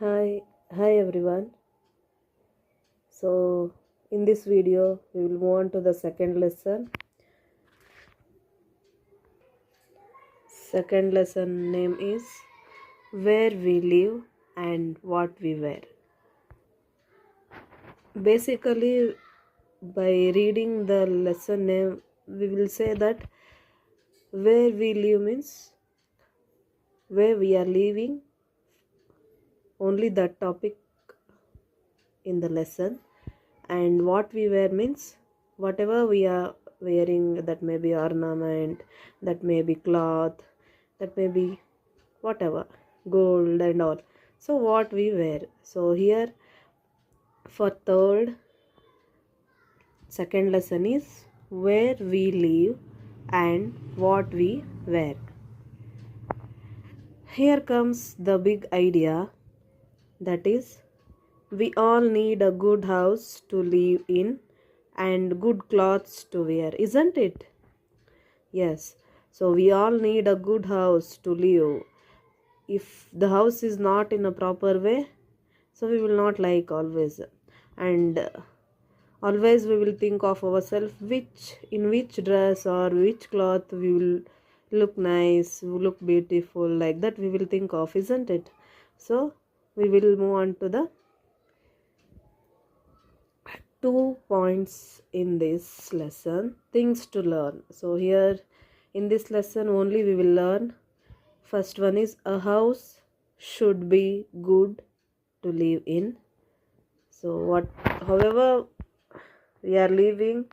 Hi everyone. So in this video we will move on to the second lesson. Second lesson name is Where We Live and What We Wear. Basically, by reading the lesson name we will say that where we live means where we are living, only that topic in the lesson, and what we wear means whatever we are wearing, that may be ornament, that may be cloth, that may be whatever, gold and all. So what we wear. So here for third second lesson is where we live and what we wear. Here comes the big idea, that is we all need a good house to live in and good clothes to wear, isn't it? Yes. So we all need a good house to live. If the house is not in a proper way, so we will not like always. And always we will think of ourselves which dress or which cloth we will look nice, look beautiful, like that we will think of, isn't it? So we will move on to the 2 points in this lesson, things to learn. So here in this lesson only we will learn. First one is a house should be good to live in. So however we are living,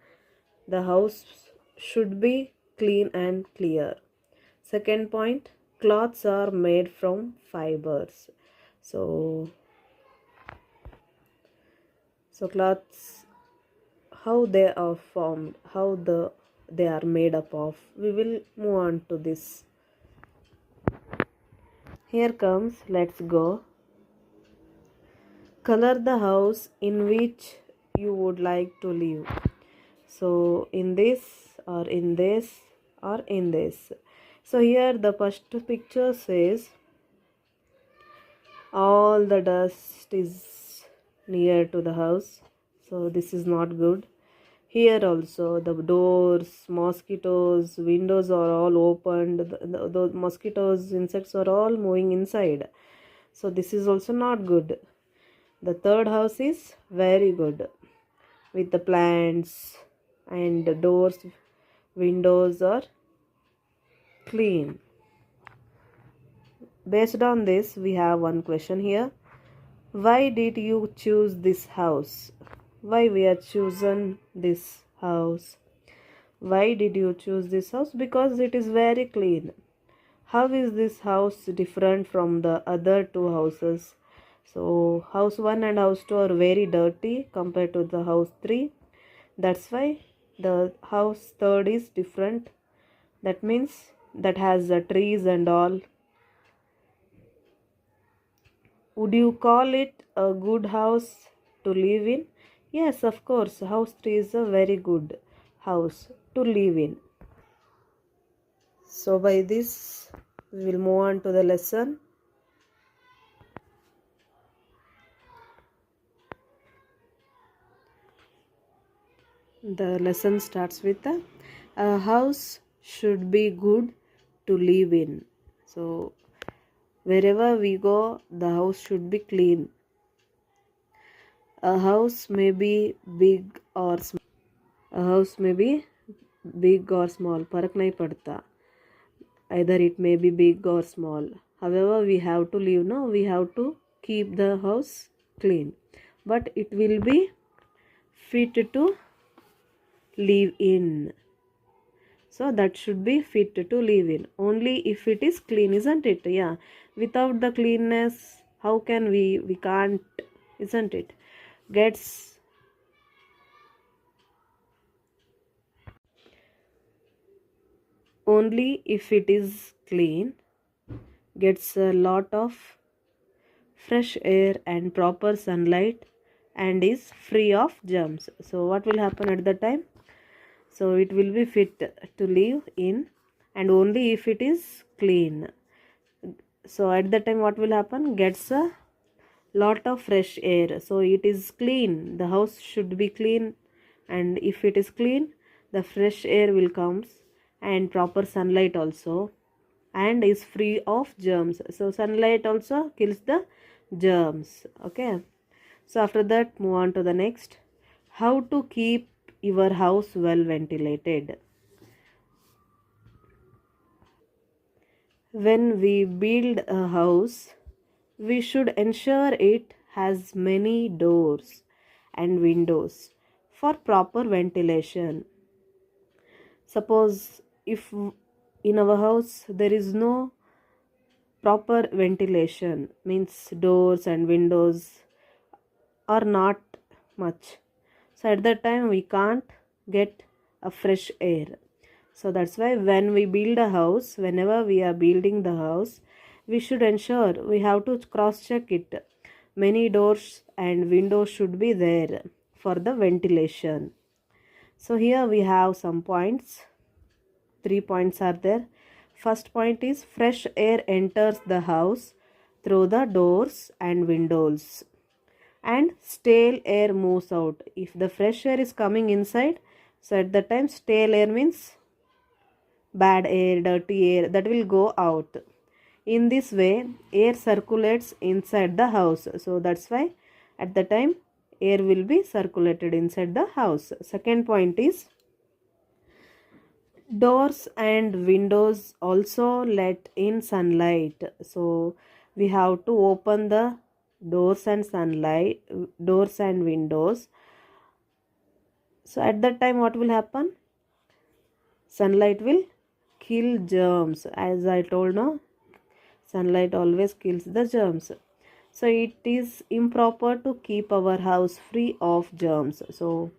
the house should be clean and clear. Second point, clothes are made from fibers. So clothes, how they are formed, how they are made up of. We will move on to this. Here comes, let's go. Color the house in which you would like to live. So in this or in this or in this. So here the first picture says all the dust is near to the house. So this is not good. Here also the doors, mosquitoes, windows are all opened. The mosquitoes, insects are all moving inside. So this is also not good. The third house is very good with the plants and the doors, windows are clean. Based on this, we have one question here. Why did you choose this house? Why we are chosen this house? Why did you choose this house? Because it is very clean. How is this house different from the other two houses? So house 1 and house 2 are very dirty compared to the house 3. That's why the house 3rd is different. That means that has the trees and all. Would you call it a good house to live in? Yes, of course. House 3 is a very good house to live in. So by this, we will move on to the lesson. The lesson starts with a house should be good to live in. So wherever we go, the house should be clean. A house may be big or small. A house may be big or small. फर्क नहीं पड़ता. Either it may be big or small. However, we have to live now. We have to keep the house clean. But it will be fit to live in. So that should be fit to live in. Only if it is clean, isn't it? Yeah. Without the cleanness, how can we can't, isn't it? Gets only if it is clean, gets a lot of fresh air and proper sunlight and is free of germs. So what will happen at the time? So it will be fit to live in, and only if it is clean. So at the time what will happen? Gets a lot of fresh air, so it is clean. The house should be clean, and if it is clean, the fresh air will comes, and proper sunlight also, and is free of germs. So sunlight also kills the germs. Okay, so after that, move on to the next. How to keep your house well ventilated. When we build a house, we should ensure it has many doors and windows for proper ventilation. Suppose if in our house there is no proper ventilation, means doors and windows are not much. So at that time we can't get a fresh air. So that's why when we build a house, whenever we are building the house, we should ensure we have to cross check it. Many doors and windows should be there for the ventilation. So here we have some points. 3 points are there. First point is fresh air enters the house through the doors and windows, and stale air moves out. If the fresh air is coming inside, so at the time stale air means bad air, dirty air, that will go out. In this way, air circulates inside the house. So that's why at the time air will be circulated inside the house. Second point is doors and windows also let in sunlight. So we have to open the doors and windows. So at that time what will happen? Sunlight will kill germs. As I told, no, sunlight always kills the germs. So it is improper to keep our house free of germs. So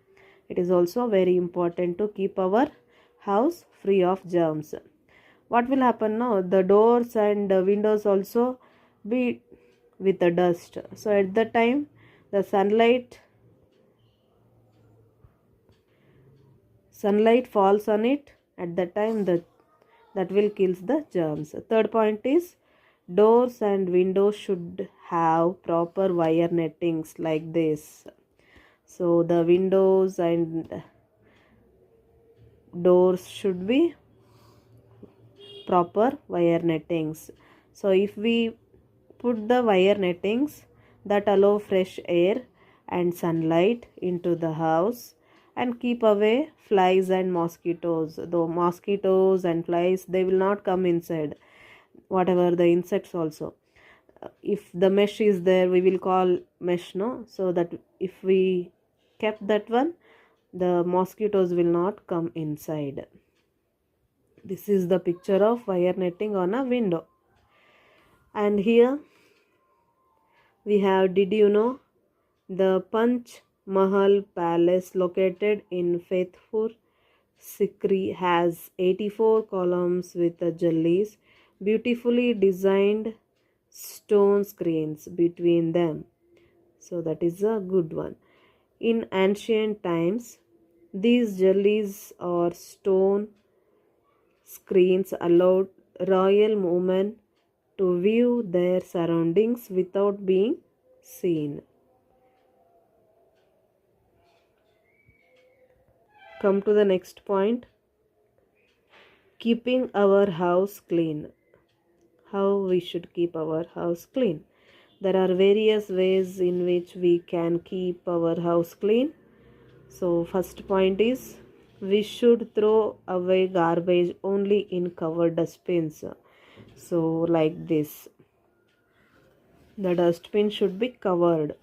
it is also very important to keep our house free of germs. What will happen now? The doors and windows also be with the dust. So at the time the sunlight falls on it. At that time that will kills the germs. Third point is doors and windows should have proper wire nettings like this. So the windows and doors should be proper wire nettings. So if we put the wire nettings that allow fresh air and sunlight into the house and keep away flies and mosquitoes. Though mosquitoes and flies, they will not come inside. Whatever the insects also. If the mesh is there, we will call mesh, no? So that if we kept that one, the mosquitoes will not come inside. This is the picture of wire netting on a window. And here we have, did you know, the Panch Mahal Palace located in Faithpur Sikri has 84 columns with the jellies, beautifully designed stone screens between them. So that is a good one. In ancient times, these jellies or stone screens allowed royal women to view their surroundings without being seen. Come to the next point. Keeping our house clean. How we should keep our house clean. There are various ways in which we can keep our house clean. So first point is we should throw away garbage only in covered dustbins. So like this. The dustbin should be covered.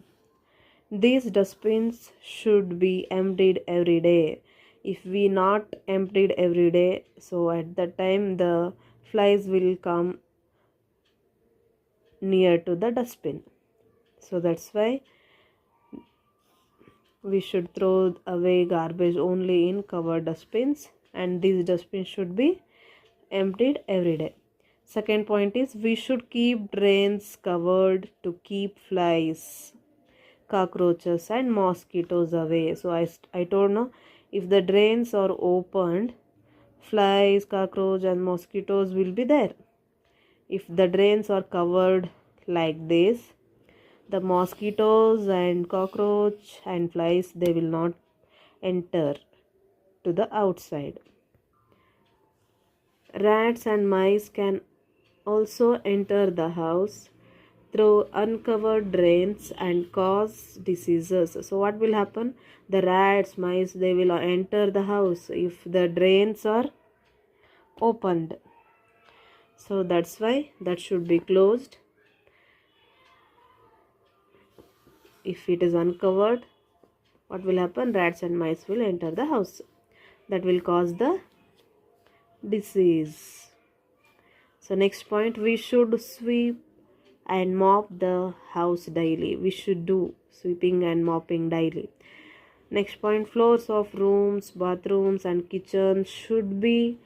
These dustbins should be emptied every day. If we not emptied every day, so at that time the flies will come near to the dustbin. So that's why we should throw away garbage only in covered dustbins, and these dustbins should be emptied every day. Second point is we should keep drains covered to keep flies, cockroaches and mosquitoes away. So I told, no, if the drains are opened, flies, cockroach and mosquitoes will be there. If the drains are covered like this, The mosquitoes and cockroach and flies, they will not enter to the outside. Rats and mice can also enter the house through uncovered drains and cause diseases. So what will happen? The rats, mice, they will enter the house if the drains are opened. So that's why that should be closed. If it is uncovered, what will happen? Rats and mice will enter the house. That will cause the disease. So next point, we should sweep and mop the house daily. We should do sweeping and mopping daily. Next point, floors of rooms, bathrooms and kitchens should be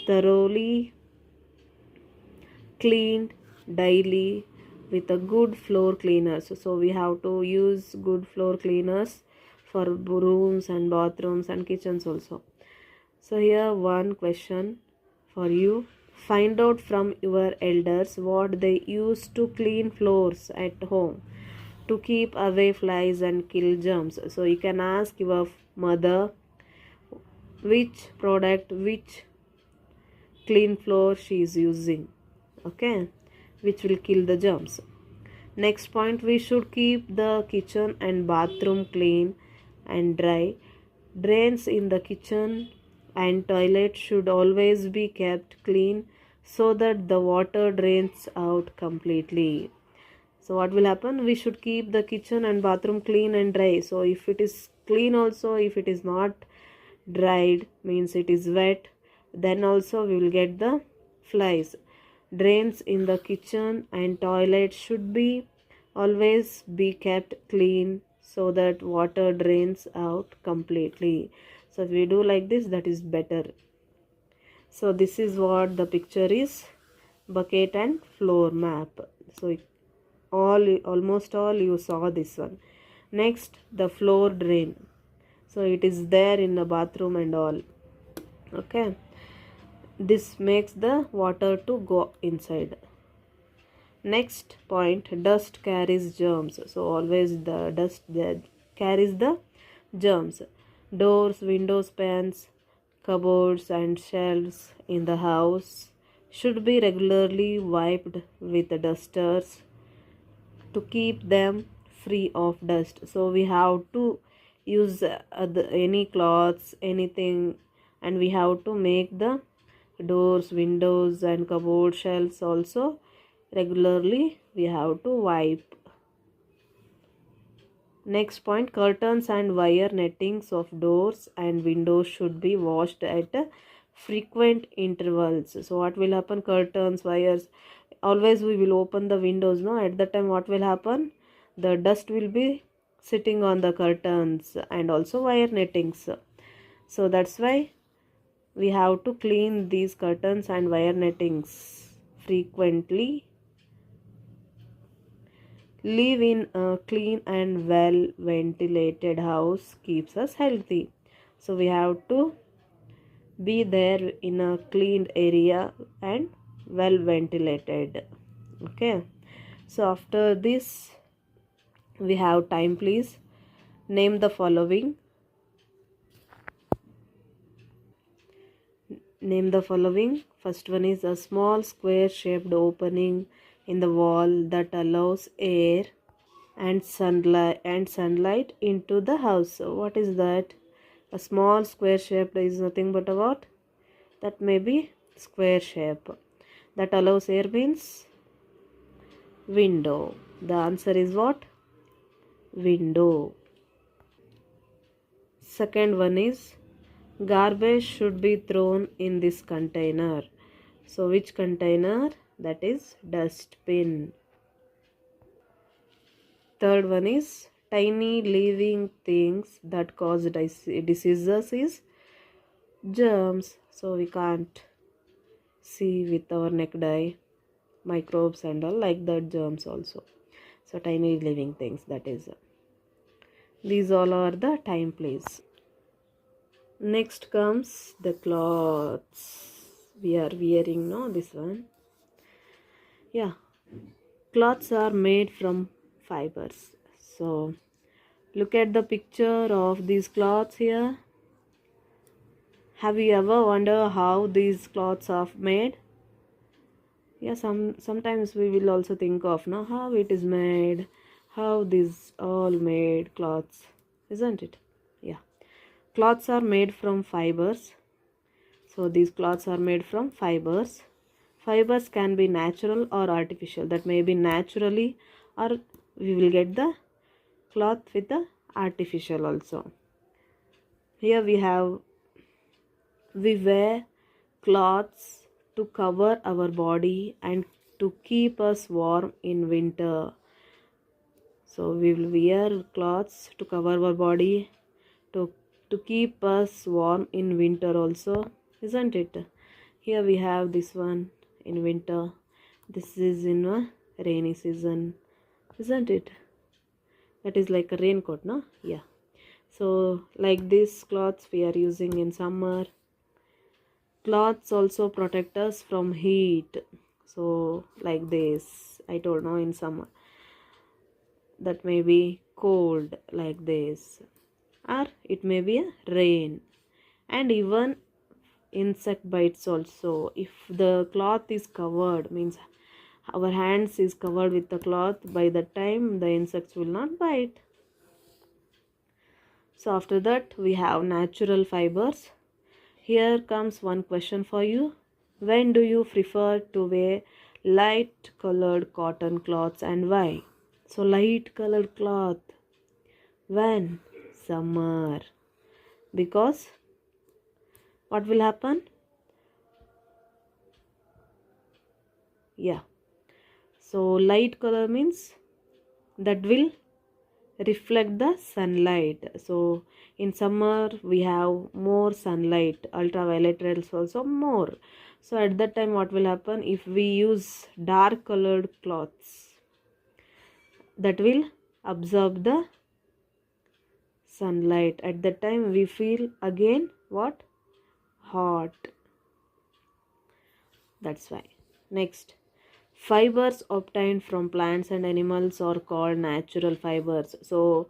thoroughly cleaned daily with a good floor cleaners. So we have to use good floor cleaners for rooms and bathrooms and kitchens also. So here one question for you. Find out from your elders what they use to clean floors at home to keep away flies and kill germs. So you can ask your mother which product, which clean floor she is using, okay, which will kill the germs. Next point, we should keep the kitchen and bathroom clean and dry. Drains in the kitchen and toilet should always be kept clean so that the water drains out completely. So what will happen? We should keep the kitchen and bathroom clean and dry. So if it is clean also, if it is not dried, means it is wet, then also we will get the flies. Drains in the kitchen and toilet should be always be kept clean so that water drains out completely. So if we do like this, that is better. So this is what the picture is, bucket and floor map. So almost all you saw this one. Next, the floor drain. So it is there in the bathroom and all, okay. This makes the water to go inside. Next point, dust carries germs. So always the dust that carries the germs. Doors, windows, panes, cupboards and shelves in the house should be regularly wiped with dusters to keep them free of dust. So we have to use any cloths, anything, and we have to make the doors, windows and cupboard shelves also regularly we have to wipe. Next point, curtains and wire nettings of doors and windows should be washed at frequent intervals. So what will happen? Curtains, wires, always we will open the windows, no, at the time what will happen? The dust will be sitting on the curtains and also wire nettings. So that's why we have to clean these curtains and wire nettings frequently. Live in a clean and well ventilated house keeps us healthy. So we have to be there in a cleaned area and well ventilated, okay. So after this we have time, please name the following. Name the following. First one is a small square shaped opening in the wall that allows air and sunlight into the house. So what is that? A small square shaped is nothing but a what? That may be square shape. That allows air means window. The answer is what? Window. Second one is garbage should be thrown in this container. So which container? That is dustbin. Third one is tiny living things that cause diseases is germs. So we can't see with our naked eye, microbes and all like that, germs also. So tiny living things, that is. These all are the time, please. Next comes the clothes we are wearing, no, this one. Yeah, clothes are made from fibers. So look at the picture of these cloths here. Have you ever wondered how these cloths are made? Yeah, sometimes we will also think of now how it is made, how these all made cloths, isn't it? Yeah, cloths are made from fibers. So these cloths are made from fibers. Fibers can be natural or artificial. That may be naturally, or we will get the cloth with the artificial also. Here we wear cloths to cover our body and to keep us warm in winter. So we will wear clothes to cover our body to keep us warm in winter also, isn't it? Here we have this one in winter. This is in a rainy season, isn't it? That is like a raincoat, no? Yeah. So like this cloths we are using in summer. Cloths also protect us from heat. So like this, I told no, in summer that may be cold like this, or it may be a rain, and even insect bites also. If the cloth is covered, means our hands is covered with the cloth, by the time the insects will not bite. So after that we have natural fibers. Here comes one question for you. When do you prefer to wear light colored cotton cloths and why? So light colored cloth. When? Summer. Because what will happen? Yeah. So light color means that will reflect the sunlight. So in summer we have more sunlight, ultraviolet rays also more. So at that time what will happen, if we use dark colored cloths, that will absorb the sunlight. At that time we feel again what? Hot. That's why. Next, fibers obtained from plants and animals are called natural fibers. So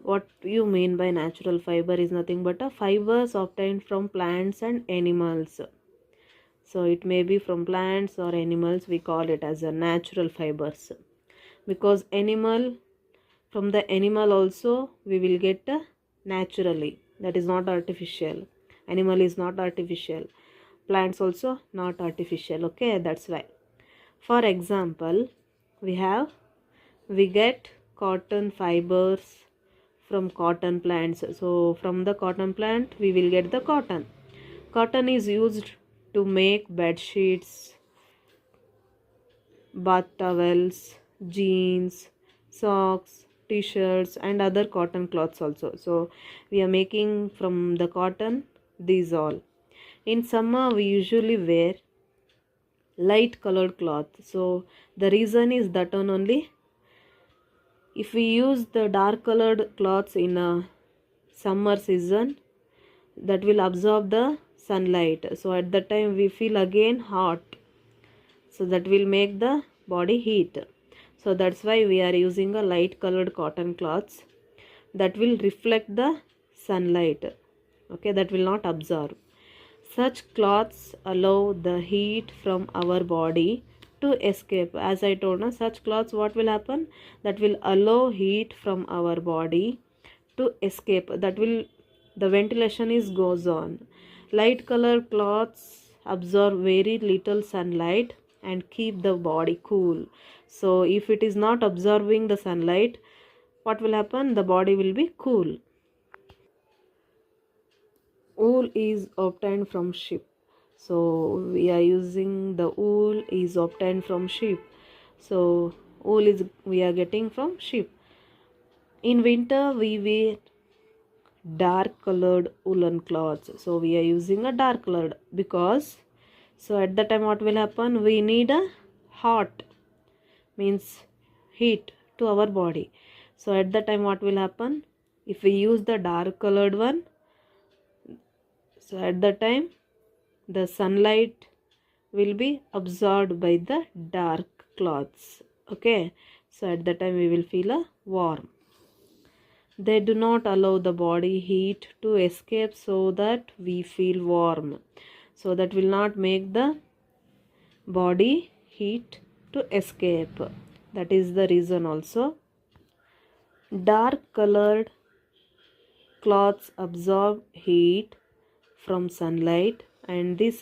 what you mean by natural fiber is nothing but a fibers obtained from plants and animals. So it may be from plants or animals, we call it as a natural fibers. Because from the animal also we will get naturally, that is not artificial. Animal is not artificial, plants also not artificial. Okay, that's why. For example, we get cotton fibers from cotton plants. So from the cotton plant we will get the cotton. Cotton is used to make bed sheets, bath towels, jeans, socks, t-shirts and other cotton cloths also. So we are making from the cotton these all. In summer we usually wear light colored cloth. So the reason is that one only. If we use the dark colored cloths in a summer season, that will absorb the sunlight. So at that time we feel again hot. So that will make the body heat. So that's why we are using a light colored cotton cloths that will reflect the sunlight. Okay, that will not absorb. Such cloths allow the heat from our body to escape. As I told you, such cloths, what will happen? That will allow heat from our body to escape. That will, the ventilation is goes on. Light colored cloths absorb very little sunlight and keep the body cool. So if it is not absorbing the sunlight, what will happen? The body will be cool. Wool is obtained from sheep. So we are using the wool is obtained from sheep. So wool is we are getting from sheep. In winter we wear dark colored woolen cloths. So we are using a dark colored because, so at the time what will happen, we need a hot, means heat to our body. So at the time what will happen, if we use the dark colored one, so at the time the sunlight will be absorbed by the dark cloths. Okay, So at that time we will feel a warm. They do not allow the body heat to escape so that we feel warm. So that will not make the body heat to escape. That is the reason also. Dark colored cloths absorb heat from sunlight, and this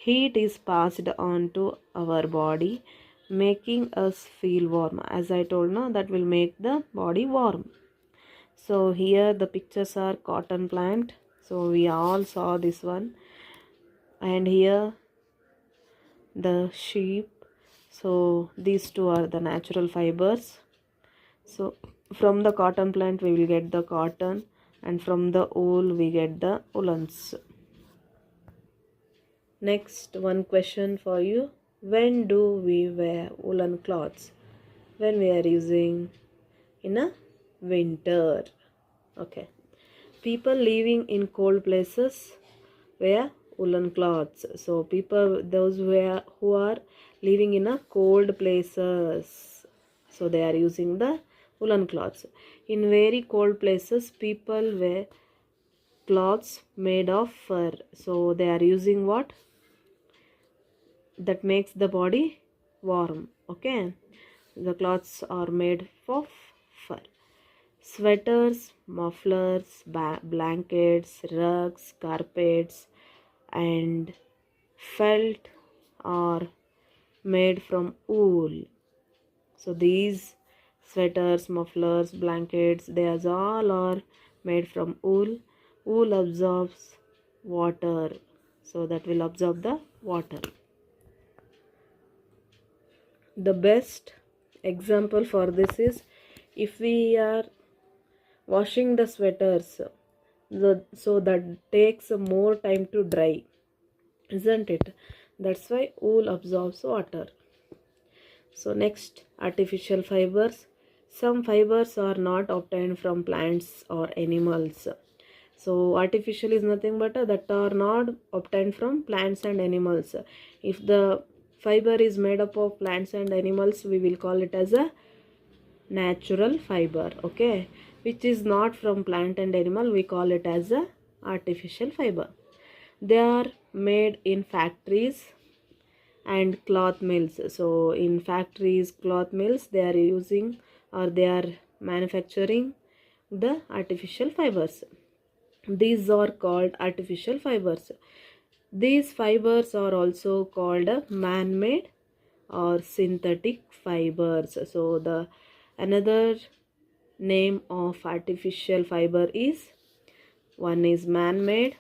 heat is passed on to our body, making us feel warm. As I told now, that will make the body warm. So here the pictures are cotton plant. So we all saw this one, and here the sheep. So these two are the natural fibers. So from the cotton plant we will get the cotton, and from the wool we get the woolens. Next, one question for you. When do we wear woolen cloths? When we are using in a winter. Okay. People living in cold places wear woolen cloths. So those who are living in a cold places, so they are using the woolen cloths. In very cold places, people wear cloths made of fur. So they are using what? That makes the body warm. Okay, the cloths are made of fur. Sweaters, mufflers, blankets, rugs, carpets, and felt are made from wool. So these sweaters, mufflers, blankets, they all are made from wool. Wool absorbs water, so that will absorb the water. The best example for this is if we are washing the sweaters, so that takes more time to dry, isn't it? That's why wool absorbs water. So next, artificial fibers. Some fibers are not obtained from plants or animals. So artificial is nothing but that are not obtained from plants and animals. If the fiber is made up of plants and animals, we will call it as a natural fiber. Okay, which is not from plant and animal, we call it as a artificial fiber. They are made in factories and cloth mills. So in factories, cloth mills, they are using or they are manufacturing the artificial fibers. These are called artificial fibers. These fibers are also called man-made or synthetic fibers. So the another name of artificial fiber is, one is man-made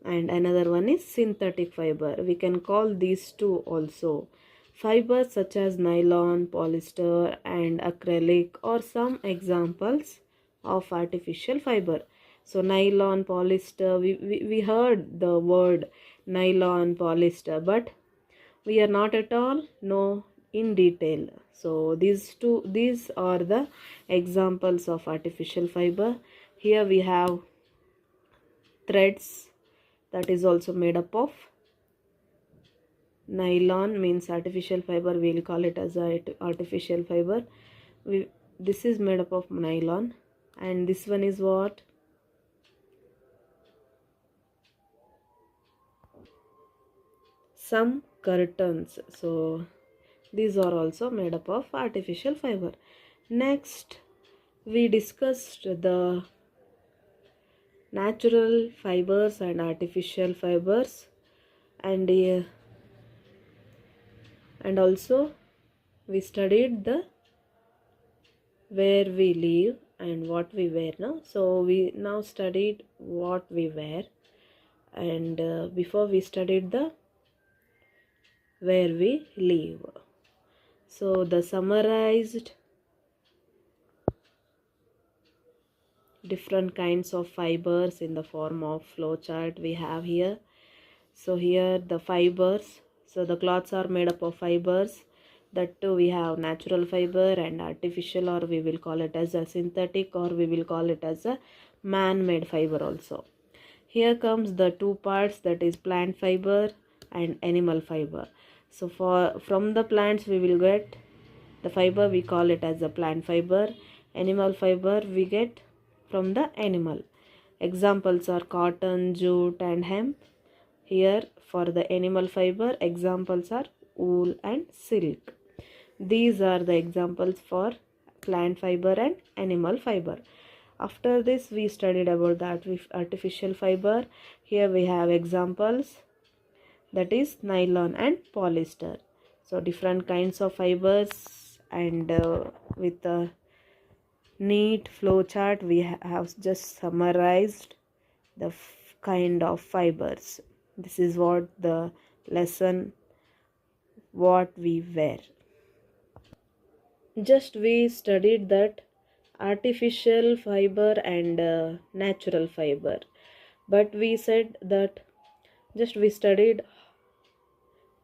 and another one is synthetic fiber. We can call these two also. Fibers such as nylon, polyester and acrylic are some examples of artificial fiber. So nylon, polyester, we heard the word nylon, polyester, but we are not at all know in detail. So these are the examples of artificial fiber. Here we have threads, that is also made up of nylon, means artificial fiber, we will call it as artificial fiber. This is made up of nylon, and this one is what? Some curtains. So these are also made up of artificial fiber. Next, we discussed the natural fibers and artificial fibers, and also we studied the where we live and what we wear now. So we now studied what we wear, and before we studied the where we live. So the summarized different kinds of fibers in the form of flowchart we have here. So here the fibers, so the cloths are made up of fibers. That too we have natural fiber and artificial, or we will call it as a synthetic, or we will call it as a man-made fiber also. Here comes the two parts, that is plant fiber and animal fiber. So from the plants we will get the fiber, we call it as a plant fiber. Animal fiber we get from the animal. Examples are cotton, jute and hemp. Here for the animal fiber, examples are wool and silk. These are the examples for plant fiber and animal fiber. After this we studied about the artificial fiber. Here we have examples, that is nylon and polyester. So different kinds of fibers, and with a neat flow chart we have just summarized the kind of fibers. This is what the lesson what we wear. Just we studied that artificial fiber and natural fiber, but we said that just we studied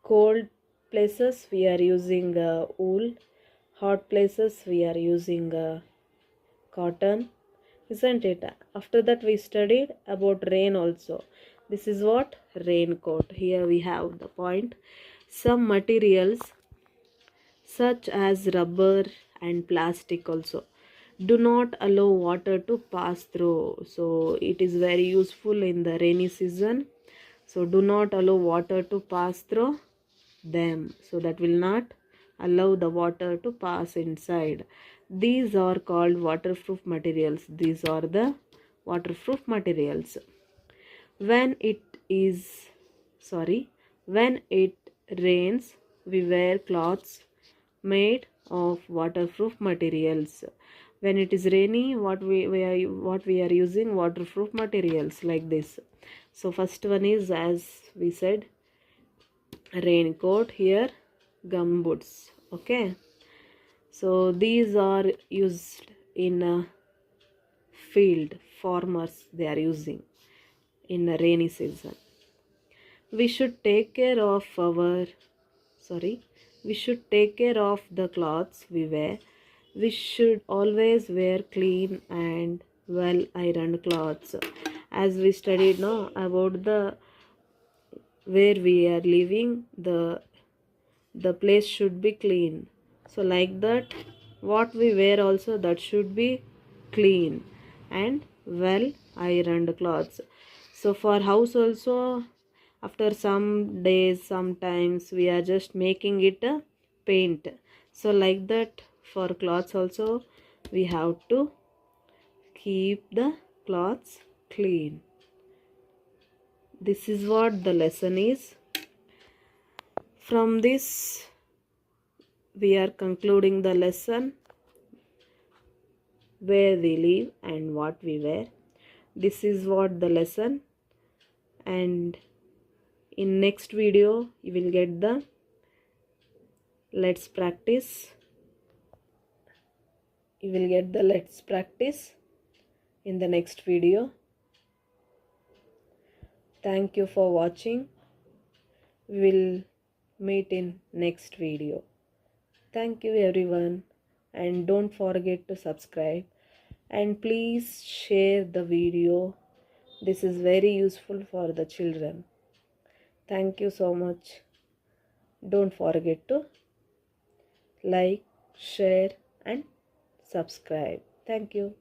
cold places we are using wool, hot places we are using cotton, isn't it? After that we studied about rain also. This is what raincoat. Here we have the point. Some materials such as rubber and plastic also do not allow water to pass through, so it is very useful in the rainy season. So do not allow water to pass through them, so that will not allow the water to pass inside. These are called waterproof materials. These are the waterproof materials. When it is when it rains, we wear clothes made of waterproof materials. When it is rainy, what we are using waterproof materials like this. So first one is, as we said, raincoat. Here gumboots. Okay, so these are used in a field. Farmers, they are using in a rainy season. We should take care of we should take care of the clothes we wear. We should always wear clean and well ironed clothes. As we studied now about the where we are living, the place should be clean. So like that, what we wear also, that should be clean and well ironed clothes. So for house also, after some days, sometimes we are just making it a paint. So like that, for clothes also we have to keep the clothes clean. This is what the lesson is. From this we are concluding the lesson, where we live and what we wear. This is what the lesson, and in next video you will get the let's practice. You will get the let's practice in the next video. Thank you for watching. We will meet in next video. Thank you everyone, and don't forget to subscribe, and please share the video. This is very useful for the children. Thank you so much. Don't forget to like, share and subscribe. Thank you.